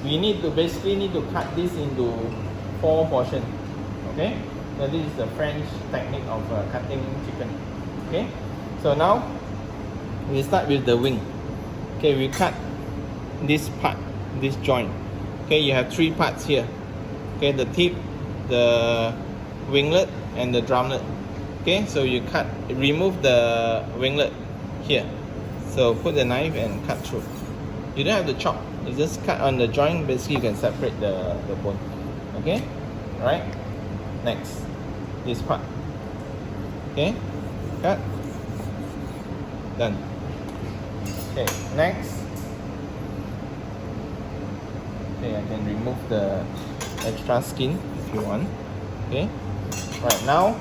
we basically need to cut this into 4 portions. Okay, so this is the French technique of cutting chicken. Okay, so now we start with the wing. Okay, we cut this part, this joint. Okay, you have 3 parts here. Okay, the tip, the winglet, and the drumlet. Okay, so you remove the winglet here. So put the knife and cut through. You don't have to chop. You just cut on the joint. Basically, you can separate the bone. Okay, all right. Next, this part. Okay, cut. Done. Okay, next. Okay, I can remove the extra skin if you want. Okay, right now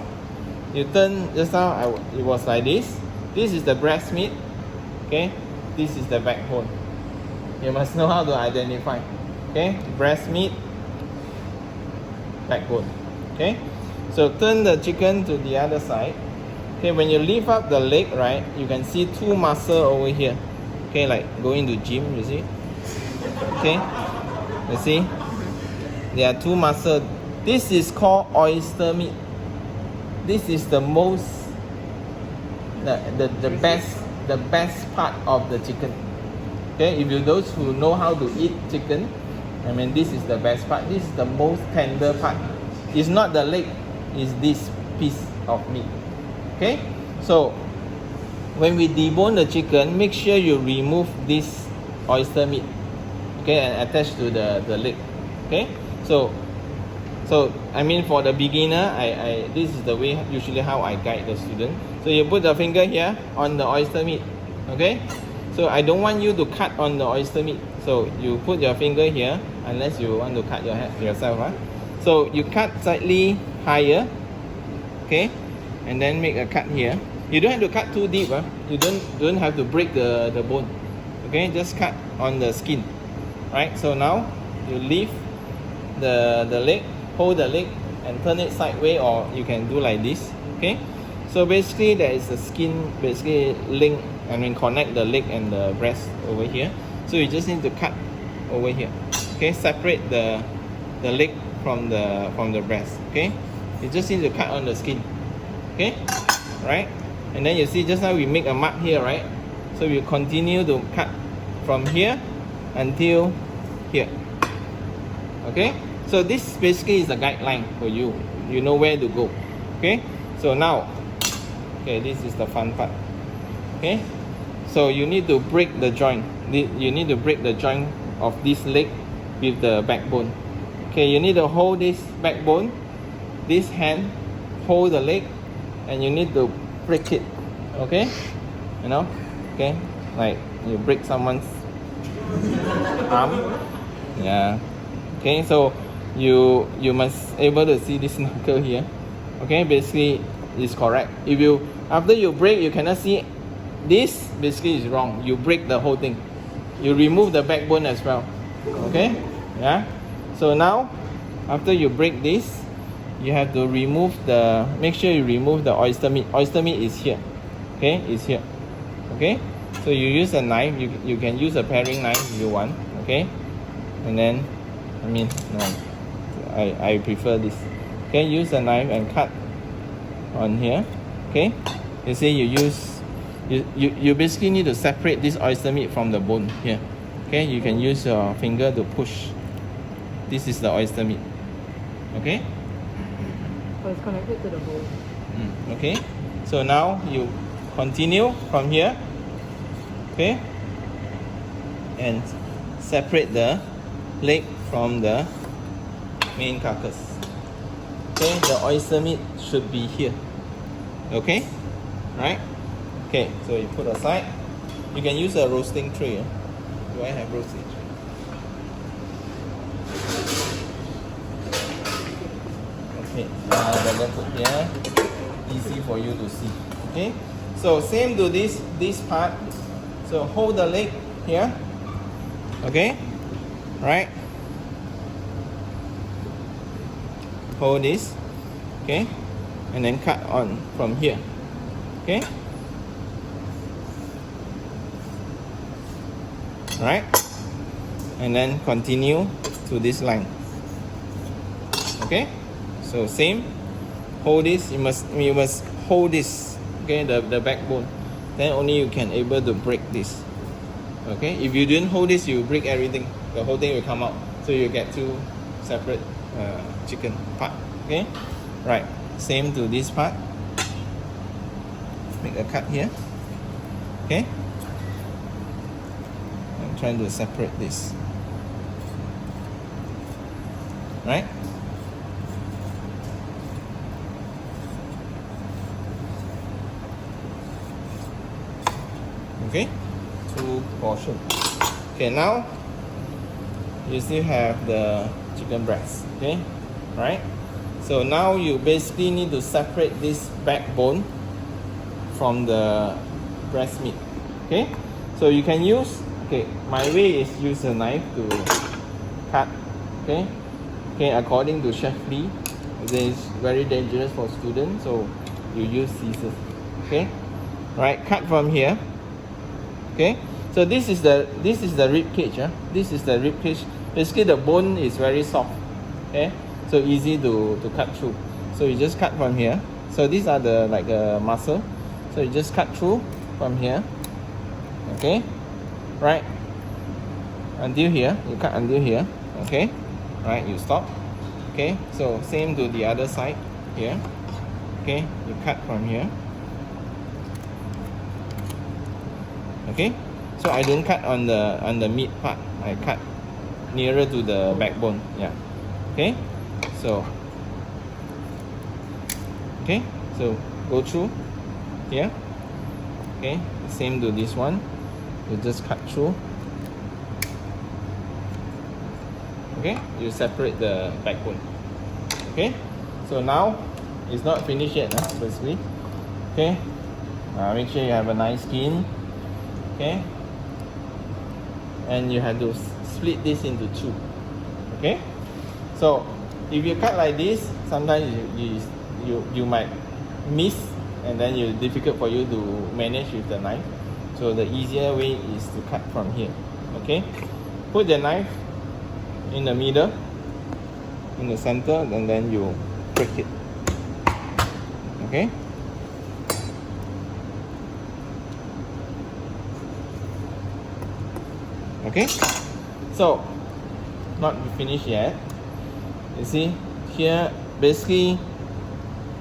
you turn. Just now it was like this. This is the breast meat. Okay, this is the backbone. You must know how to identify. Okay, breast meat, backbone. Okay, so turn the chicken to the other side. Okay, when you lift up the leg, right, you can see 2 muscles over here. Okay, like going to gym, you see. Okay, you see, there are 2 muscles. This is called oyster meat. This is the most, the best part of the chicken. Okay, if you those who know how to eat chicken, I mean, this is the best part. This is the most tender part. It's not the leg, it's this piece of meat. Okay, so when we debone the chicken, make sure you remove this oyster meat. Okay, and attach to the leg. Okay, so I mean, for the beginner, this is the way usually how I guide the student. So you put the finger here on the oyster meat. Okay, so I don't want you to cut on the oyster meat. So you put your finger here, unless you want to cut yourself. Huh? So you cut slightly higher. Okay, and then make a cut here. You don't have to cut too deep. Huh? You don't have to break the bone. Okay, just cut on the skin. Right. So now you lift the leg, hold the leg, and turn it sideways, or you can do like this. Okay. So basically, there is a skin basically link. I mean, connect the leg and the breast over here. So you just need to cut over here. Okay, separate the leg from the breast. Okay, you just need to cut on the skin. Okay, right? And then you see just now we make a mark here, right? So you continue to cut from here until here. Okay, so this basically is a guideline for you. You know where to go. Okay, so now, okay, this is the fun part. Okay, so you need to break the joint. You need to break the joint of this leg with the backbone. Okay, you need to hold this backbone, this hand, hold the leg, and you need to break it. Okay, you know, okay, like you break someone's arm. Yeah. Okay, so you must able to see this knuckle here. Okay, basically is correct. If you after you break, you cannot see this, basically is wrong. You break the whole thing. You remove the backbone as well. Okay, yeah. So now after you break this, you have to remove make sure you remove the oyster meat. Oyster meat is here. Okay, it's here. Okay, so you use a knife. You can use a paring knife if you want. Okay, and then I mean, no, I prefer this. Okay, use a knife and cut on here. Okay, you see you basically need to separate this oyster meat from the bone here. Okay, you can use your finger to push. This is the oyster meat. Okay. So it's connected to the bone. Okay, so now you continue from here. Okay, and separate the leg from the main carcass. Okay, the oyster meat should be here. Okay, right? Okay, so you put aside. You can use a roasting tray. Do I have roasting tray? Okay, then put here. Easy for you to see. Okay, so same to this part. So hold the leg here. Okay, right? Hold this. Okay, and then cut on from here. Okay. Right. and then continue to this line. Okay, so same, hold this, you must hold this, okay, the backbone, then only you can able to break this. Okay, if you didn't hold this, you break everything, the whole thing will come out, so you get two separate chicken part. Okay, right, same to this part, make a cut here. Okay, I'm trying to separate this, right? Okay, two portion. Okay, now you still have the chicken breast. Okay, right? So now you basically need to separate this backbone from the breast meat. Okay, so you can use, okay, my way is use a knife to cut. Okay, okay, according to Chef Lee, it is very dangerous for students, so you use scissors. Okay, right, cut from here. Okay, so this is the rib cage. This is the rib cage. Basically, the bone is very soft. Okay, so easy to cut through. So you just cut from here. So these are the like muscle. So you just cut through from here. Okay, right, until here. You cut until here. Okay, right. You stop. Okay, so same to the other side here. Okay, you cut from here. Okay, so I don't cut on the meat part. I cut nearer to the backbone. Yeah. Okay, so go through here. Okay, same to this one. You just cut through. Okay, you separate the backbone. Okay, so now it's not finished yet, basically. Okay, make sure you have a nice skin. Okay, and you have to split this into two. Okay, so if you cut like this, sometimes you might miss, and then it's difficult for you to manage with the knife. So the easier way is to cut from here. Okay, put the knife in the middle, in the center, and then you break it. Okay. Okay, so not finished yet. You see here, basically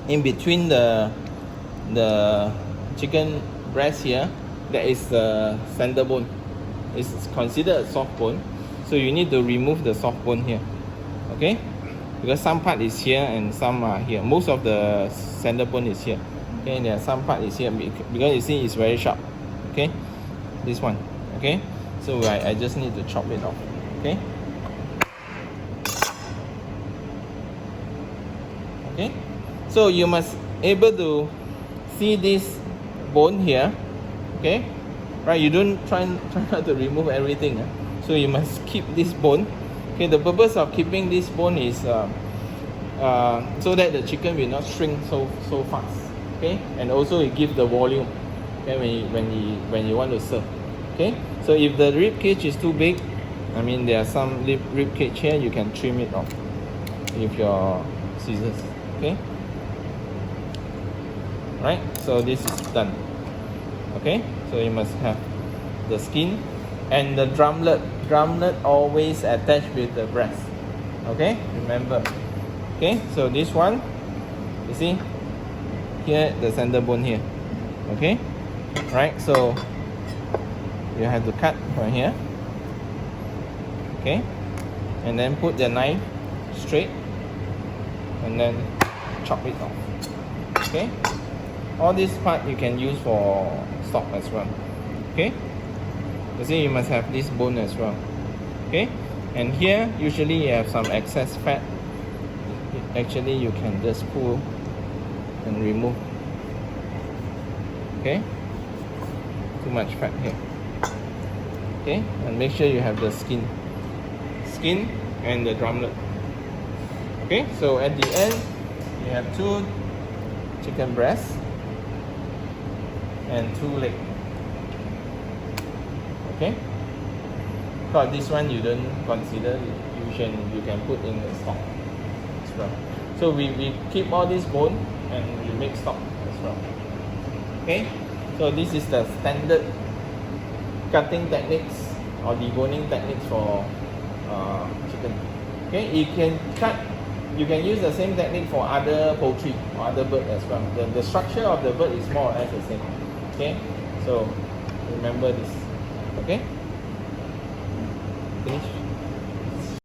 in between the chicken breast here, there is the center bone. It's considered a soft bone, so you need to remove the soft bone here. Okay, because some part is here and some are here. Most of the center bone is here. Okay, there are some part is here because you see it's very sharp. Okay, this one. Okay, so I just need to chop it off. Okay. Okay, so you must able to see this bone here. Okay, right, you don't try not to remove everything. So you must keep this bone. Okay, the purpose of keeping this bone is so that the chicken will not shrink so fast. Okay, and also it gives the volume. Okay, when you want to serve. Okay, so if the rib cage is too big, I mean there are some rib cage here, you can trim it off with your scissors. Okay, right, so this is done. Okay, so you must have the skin and the drumlet always attached with the breast. Okay, remember. Okay, so this one, you see here the center bone here. Okay, right, so you have to cut from here. Okay, and then put the knife straight and then chop it off. Okay, all this part you can use for stock as well. Okay, you see you must have this bone as well. Okay, and here usually you have some excess fat. Actually you can just pull and remove. Okay, too much fat here. Okay, and make sure you have the skin and the drumlet. Okay, so at the end you have 2 chicken breasts and 2 legs. Okay, But this one you don't consider, you can put in the stock as well. So we keep all this bone and we make stock as well. Okay, so this is the standard cutting techniques or deboning techniques for chicken. Okay, you can use the same technique for other poultry or other bird as well. The structure of the bird is more or less the same. Okay, so remember this. Okay, finish.